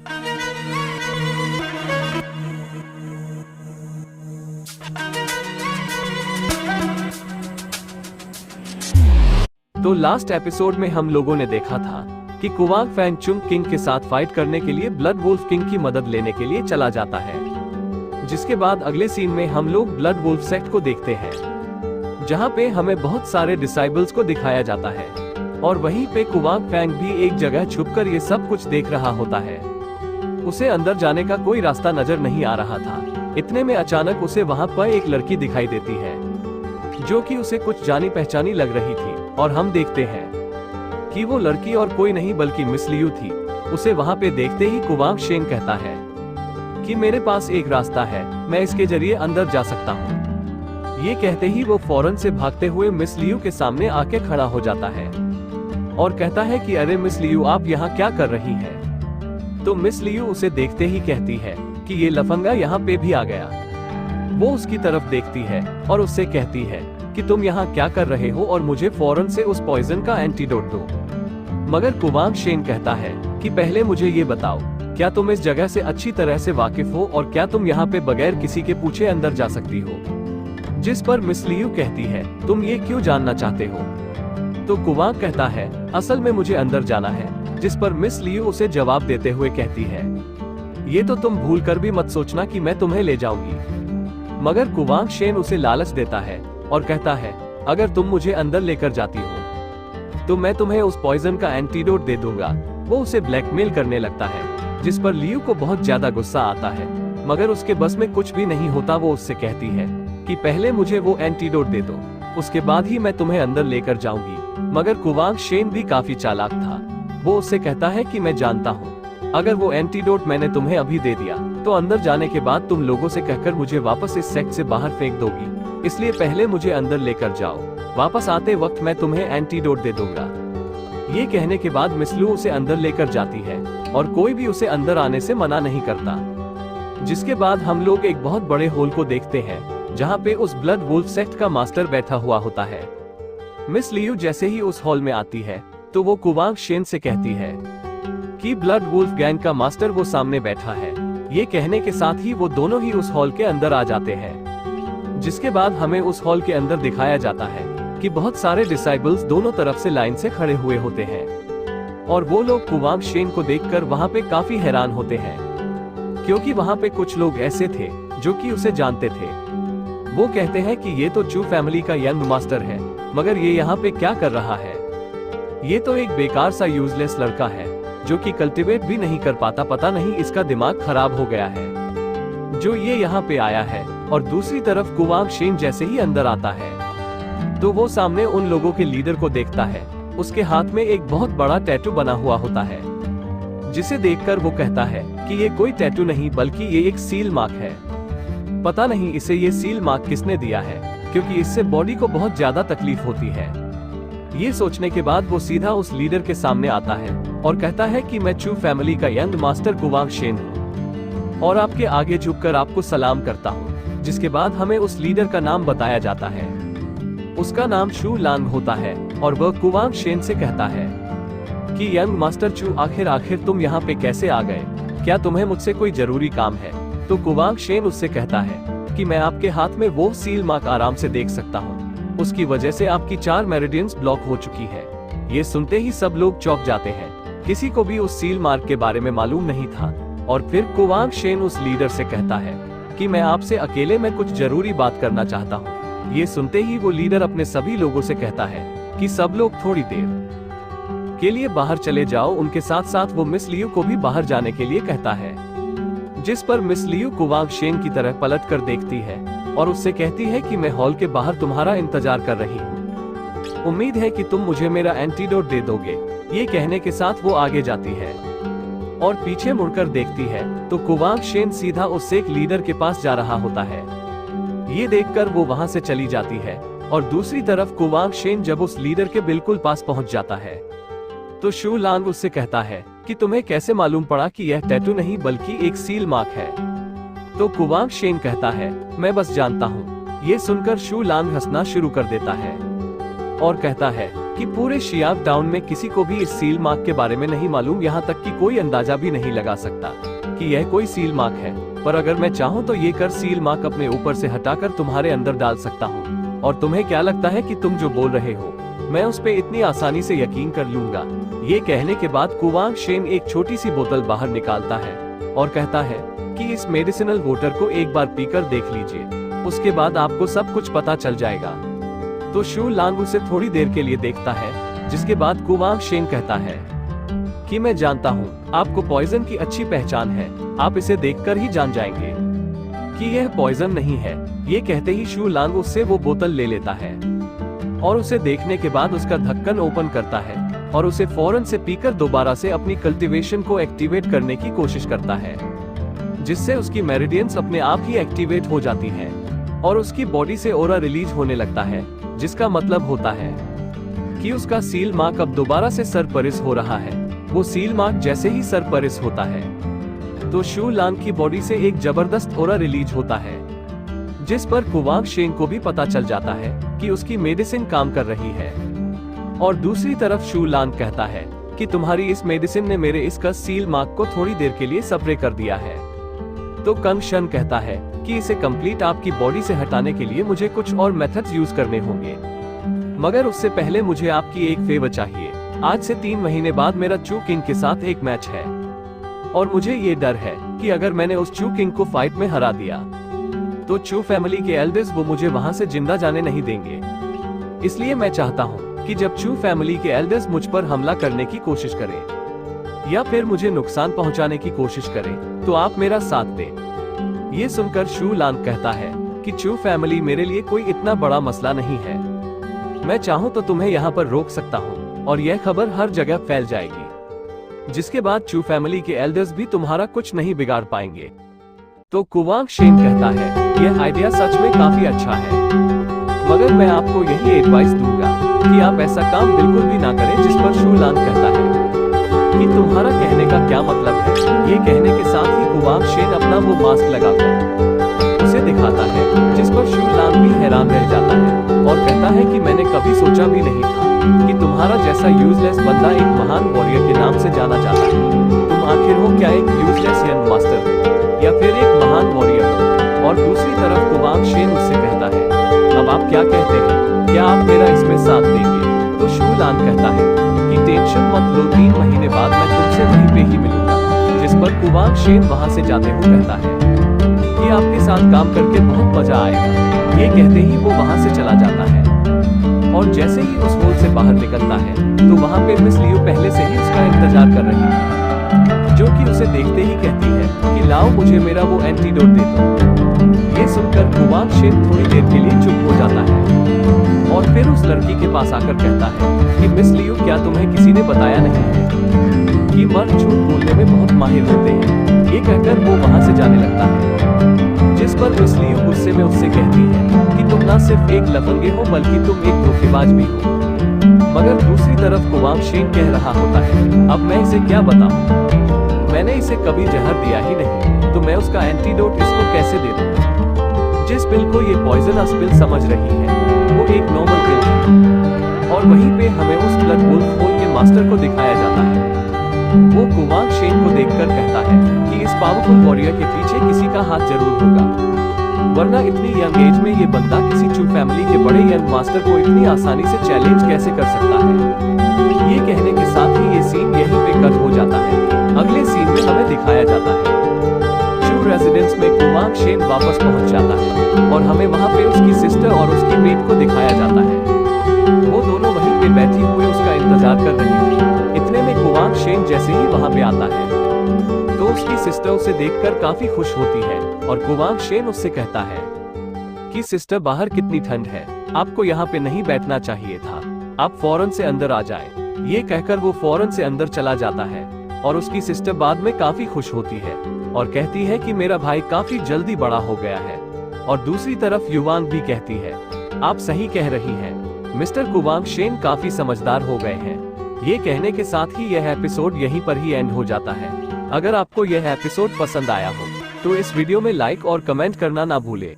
तो last episode में हम लोगों ने देखा था कि कुवांग फैंग चुंग किंग के साथ फाइट करने के लिए ब्लड वुल्फ किंग की मदद लेने के लिए चला जाता है। जिसके बाद अगले सीन में हम लोग ब्लड वुल्फ सेक्ट को देखते हैं, जहां पे हमें बहुत सारे डिसाइबल्स को दिखाया जाता है और वहीं पे कुवांग फैंग भी एक जगह छुपकर ये सब कुछ देख रहा होता है। उसे अंदर जाने का कोई रास्ता नजर नहीं आ रहा था। इतने में अचानक उसे वहां पर एक लड़की दिखाई देती है जो कि उसे कुछ जानी पहचानी लग रही थी और हम देखते हैं कि वो लड़की और कोई नहीं बल्कि मिस लियू थी। उसे वहां पे देखते ही कुवांग शेन कहता है कि मेरे पास एक रास्ता है, मैं इसके जरिए अंदर जा सकता हूँ। ये कहते ही वो फौरन से भागते हुए मिस लियू के सामने आके खड़ा हो जाता है और कहता है कि अरे मिस लियू, आप यहाँ क्या कर रही हैं? तो मिस लियू उसे देखते ही कहती है कि ये लफंगा यहाँ पे भी आ गया। वो उसकी तरफ देखती है और उससे कहती है कि तुम यहाँ क्या कर रहे हो और मुझे फौरन से उस पॉइजन का एंटीडोट दो। मगर कुवांग शेन कहता है कि पहले मुझे ये बताओ, क्या तुम इस जगह से अच्छी तरह से वाकिफ हो और क्या तुम यहाँ पे बगैर किसी के पूछे अंदर जा सकती हो? जिस पर मिस लियू कहती है, तुम ये क्यों जानना चाहते हो? तो कुवांग कहता है, असल में मुझे अंदर जाना है। जिस पर मिस लियू उसे जवाब देते हुए कहती है, ये तो तुम भूल कर भी मत सोचना कि मैं तुम्हें ले जाऊंगी। मगर कुवांग शेन उसे लालच देता है और कहता है, अगर तुम मुझे अंदर लेकर जाती हो तो मैं तुम्हें उस पॉइजन का एंटीडोट दे दूंगा। वो उसे ब्लैकमेल करने लगता है, जिस पर लियू को बहुत ज्यादा गुस्सा आता है, मगर उसके बस में कुछ भी नहीं होता। वो उससे कहती है कि पहले मुझे वो एंटीडोट दे दो, उसके बाद ही मैं तुम्हें अंदर लेकर जाऊंगी। मगर कुवांग शेन भी काफी चालाक था। वो उससे कहता है कि मैं जानता हूँ, अगर वो एंटीडोट मैंने तुम्हें अभी दे दिया तो अंदर जाने के बाद तुम लोगों से कहकर मुझे वापस इस सेक्ट से बाहर फेंक दोगी, इसलिए पहले मुझे अंदर लेकर जाओ, वापस आते वक्त मैं तुम्हें एंटीडोट दे दूंगा। ये कहने के बाद मिस लियू उसे अंदर लेकर जाती है और कोई भी उसे अंदर आने से मना नहीं करता। जिसके बाद हम लोग एक बहुत बड़े हॉल को देखते हैं, जहाँ पे उस ब्लड वुल्फ सेक्ट का मास्टर बैठा हुआ होता है। मिस लियू जैसे ही उस हॉल में आती है तो वो कुवांग शेन से कहती है कि ब्लड वुल्फ गैंग का मास्टर वो सामने बैठा है। ये कहने के साथ ही वो दोनों ही उस हॉल के अंदर आ जाते हैं। जिसके बाद हमें उस हॉल के अंदर दिखाया जाता है कि बहुत सारे डिसाइबल्स दोनों तरफ से लाइन से खड़े हुए होते हैं और वो लोग कुवांग शेन को देखकर वहाँ पे काफी हैरान होते हैं, क्योंकि वहाँ पे कुछ लोग ऐसे थे जो कि उसे जानते थे। वो कहते हैं कि ये तो चू फैमिली का यंग मास्टर है, मगर ये यहाँ पे क्या कर रहा है? ये तो एक बेकार सा यूजलेस लड़का है जो कि कल्टीवेट भी नहीं कर पाता, पता नहीं इसका दिमाग खराब हो गया है जो ये यहाँ पे आया है। और दूसरी तरफ कुवांग शेन जैसे ही अंदर आता है तो वो सामने उन लोगों के लीडर को देखता है। उसके हाथ में एक बहुत बड़ा टैटू बना हुआ होता है, जिसे देखकर वो कहता है कि ये कोई टैटू नहीं बल्कि ये एक सील मार्क है। पता नहीं इसे ये सील मार्क किसने दिया है, क्योंकि इससे बॉडी को बहुत ज्यादा तकलीफ होती है। ये सोचने के बाद वो सीधा उस लीडर के सामने आता है और कहता है कि मैं चू फैमिली का यंग मास्टर कुवांग शेन हूँ और आपके आगे झुककर आपको सलाम करता हूँ। जिसके बाद हमें उस लीडर का नाम बताया जाता है। उसका नाम शू लांग होता है और वह कुवांग शेन से कहता है कि यंग मास्टर चू, आखिर तुम यहाँ पे कैसे आ गए? क्या तुम्हें मुझसे कोई जरूरी काम है? तो कुवांग शेन उससे कहता है कि मैं आपके हाथ में वो सील मार्क आराम से देख सकता हूँ, उसकी वजह से आपकी 4 मेरिडियंस ब्लॉक हो चुकी है। ये सुनते ही सब लोग चौंक जाते हैं, किसी को भी उस सील मार्क के बारे में मालूम नहीं था। और फिर कुवांग शेन उस लीडर से कहता है कि मैं आपसे अकेले में कुछ जरूरी बात करना चाहता हूँ। ये सुनते ही वो लीडर अपने सभी लोगों से कहता है कि सब लोग थोड़ी देर के लिए बाहर चले जाओ। उनके साथ साथ वो मिस लियू को भी बाहर जाने के लिए कहता है, जिस पर मिस लियू कुवांग शेन की तरह पलट कर देखती है और उससे कहती है कि मैं हॉल के बाहर तुम्हारा इंतजार कर रही हूँ, उम्मीद है कि तुम मुझे मेरा एंटीडोट दे दोगे। ये कहने के साथ वो आगे जाती है और पीछे मुड़कर देखती है तो कुवांग शेन सीधा उस एक लीडर के पास जा रहा होता है। ये देखकर वो वहां से चली जाती है और दूसरी तरफ कुवांग शेन जब उस लीडर के बिल्कुल पास पहुंच जाता है तो शू लांग उससे कहता है कि तुम्हें कैसे मालूम पड़ा कि यह टैटू नहीं बल्कि एक सील मार्क है? तो कुवांग शेन कहता है, मैं बस जानता हूँ। ये सुनकर शू लांग हंसना शुरू कर देता है और कहता है कि पूरे शियाब टाउन में किसी को भी इस सील मार्क के बारे में नहीं मालूम, यहाँ तक कि कोई अंदाजा भी नहीं लगा सकता कि यह कोई सील मार्क है। पर अगर मैं चाहूँ तो ये कर सील मार्क अपने ऊपर से हटाकर तुम्हारे अंदर डाल सकता हूँ। और तुम्हें क्या लगता है कि तुम जो बोल रहे हो मैं उस पे इतनी आसानी से यकीन कर लूंगा? ये कहने के बाद कुवांग शेन एक छोटी सी बोतल बाहर निकालता है और कहता है कि इस मेडिसिनल वाटर को एक बार पीकर देख लीजिए, उसके बाद आपको सब कुछ पता चल जाएगा। तो शू लांग उसे थोड़ी देर के लिए देखता है, जिसके बाद कुवांग शेन कहता है कि मैं जानता हूँ आपको पॉइजन की अच्छी पहचान है, आप इसे देखकर ही जान जाएंगे कि यह पॉइजन नहीं है। ये कहते ही शू लांग उससे वो बोतल ले लेता है और उसे देखने के बाद उसका ढक्कन ओपन करता है और उसे फौरन से पीकर दोबारा से अपनी कल्टीवेशन को एक्टिवेट करने की कोशिश करता है, जिससे उसकी मेरिडियंस अपने आप ही एक्टिवेट हो जाती हैं और उसकी बॉडी से ऑरा रिलीज होने लगता है, जिसका मतलब होता है कि उसका सील मार्क अब दोबारा से सरपरिस हो रहा है। वो सील मार्क जैसे ही सरपरिस होता है तो शू लांग की बॉडी से एक जबरदस्त ऑरा रिलीज होता है, जिस पर कुवांग शेन को भी पता चल जाता है कि उसकी मेडिसिन काम कर रही है। और दूसरी तरफ शू लांग कहता है कि तुम्हारी इस मेडिसिन ने मेरे इसका सील मार्क को थोड़ी देर के लिए स्प्रे कर दिया है। तो कंग शन कहता है कि इसे कंप्लीट आपकी बॉडी से हटाने के लिए मुझे कुछ और मेथड्स यूज करने होंगे, मगर उससे पहले मुझे आपकी एक फेवर चाहिए। आज से 3 महीने बाद मेरा चू किंग के साथ एक मैच है और मुझे ये डर है कि अगर मैंने उस चू किंग को फाइट में हरा दिया तो चू फैमिली के एल्डर्स वो मुझे वहां से जिंदा जाने नहीं देंगे। इसलिए मैं चाहता हूँ कि जब चू फैमिली के एल्डर्स मुझ पर हमला करने की कोशिश करें या फिर मुझे नुकसान पहुंचाने की कोशिश करें तो आप मेरा साथ दें। ये सुनकर शू लांग कहता है कि चू फैमिली मेरे लिए कोई इतना बड़ा मसला नहीं है, मैं चाहूँ तो तुम्हें यहाँ पर रोक सकता हूँ और यह खबर हर जगह फैल जाएगी, जिसके बाद चू फैमिली के एल्डर्स भी तुम्हारा कुछ नहीं बिगाड़ पाएंगे। तो कुवांग शेन कहता है यह आइडिया सच में काफी अच्छा है, मगर मैं आपको यही एडवाइस दूंगा कि आप ऐसा काम बिल्कुल भी ना करें। जिस पर शू लांग कहता है कि तुम्हारा कहने का क्या मतलब है? ये कहने के साथ ही कुवांग शेन अपना वो मास्क लगाकर उसे दिखाता है, जिस पर शू लांग भी हैरान रह जाता है और कहता है कि मैंने कभी सोचा भी नहीं था कि तुम्हारा जैसा यूजलेस बंदा एक महान वॉरियर के नाम से जाना जाता है। तुम आखिर हो क्या एक यूजलेस यंग मास्टर या फिर एक महान वॉरियर हो? और दूसरी तरफ कुवांग शेन उससे कहता है अब आप क्या कहते हैं, क्या आप मेरा इसमें साथ देंगे? तो शू लांग कहता है कि टेंशन मत लो, 3 महीने बाद मैं तुमसे वहीं पे ही मिलूंगा। जिस पर कुवांग शेन वहां से जाते हुए कहता है कि आपके साथ काम करके बहुत मजा आएगा। ये कहते ही वो वहां से चला जाता है और जैसे ही उस हॉल से बाहर निकलता है तो वहां पे मिस लियो पहले से ही उसका इंतजार कर रही है, जो कि उसे देखते ही कहती है कि लाओ मुझे मेरा वो एंटीडोट दे दो। ये सुनकर कुवांग शेन थोड़ी देर के लिए चुप हो जाता है और फिर उस लड़की के पास आकर कहता है कि मिस लियो क्या तुम्हें किसी ने बताया नहीं है कि मर्द झूठ बोलने में बहुत माहिर होते हैं? ये कहकर वो वहां से जाने लगता है, जिस पर मिस लियो गुस्से में उससे कहती है कि तुम ना सिर्फ एक लफंगे हो बल्कि तुम एक धोखेबाज भी हो। मगर दूसरी तरफ कुवांग शेन कह रहा होता है अब मैं इसे क्या बताऊं, मैंने इसे कभी जहर दिया ही नहीं, तो मैं उसका एंटीडोट इसको कैसे दे दूं? जिस पिल को ये पॉइजनस पिल समझ रही है वो एक नॉर्मल पिल है और वहीं पे हमें उस ब्लड वुल्फ होल के मास्टर को दिखाया जाता है। वो कुवांग शेन को देखकर कहता है कि इस पावरफुल वॉरियर के पीछे किसी का हाथ जरूर होगा, वरना इतनी यंग एज में ये बंदा किसी चू फैमिली के बड़े यंग मास्टर को इतनी आसानी से चैलेंज कैसे कर सकता है? ये कहने के साथ ही ये सीन यहीं पे कट हो जाता है। अगले सीन में हमें दिखाया जाता है चू रेजिडेंस में कुवांग शेन वापस पहुंच जाता है और हमें वहां पे उसकी सिस्टर और उसकी मेट को दिखाया जाता है। वो दोनों वहीं पे बैठी हुए उसका इंतजार कर रही थी। इतने में कुवांग शेन जैसे ही वहां पे आता है तो उसकी सिस्टर उसे देखकर काफी खुश होती है और कुवांग शेन उससे कहता है कि सिस्टर बाहर कितनी ठंड है, आपको यहाँ पे नहीं बैठना चाहिए था, आप फौरन से अंदर आ जाएं। ये कहकर वो फौरन से अंदर चला जाता है और उसकी सिस्टर बाद में काफी खुश होती है और कहती है कि मेरा भाई काफी जल्दी बड़ा हो गया है। और दूसरी तरफ युवांग भी कहती है आप सही कह रही हैं, मिस्टर कुवांग शेन काफी समझदार हो गए हैं। ये कहने के साथ ही यह एपिसोड यहीं पर ही एंड हो जाता है। अगर आपको यह एपिसोड पसंद आया हो तो इस वीडियो में लाइक और कमेंट करना ना भूलें।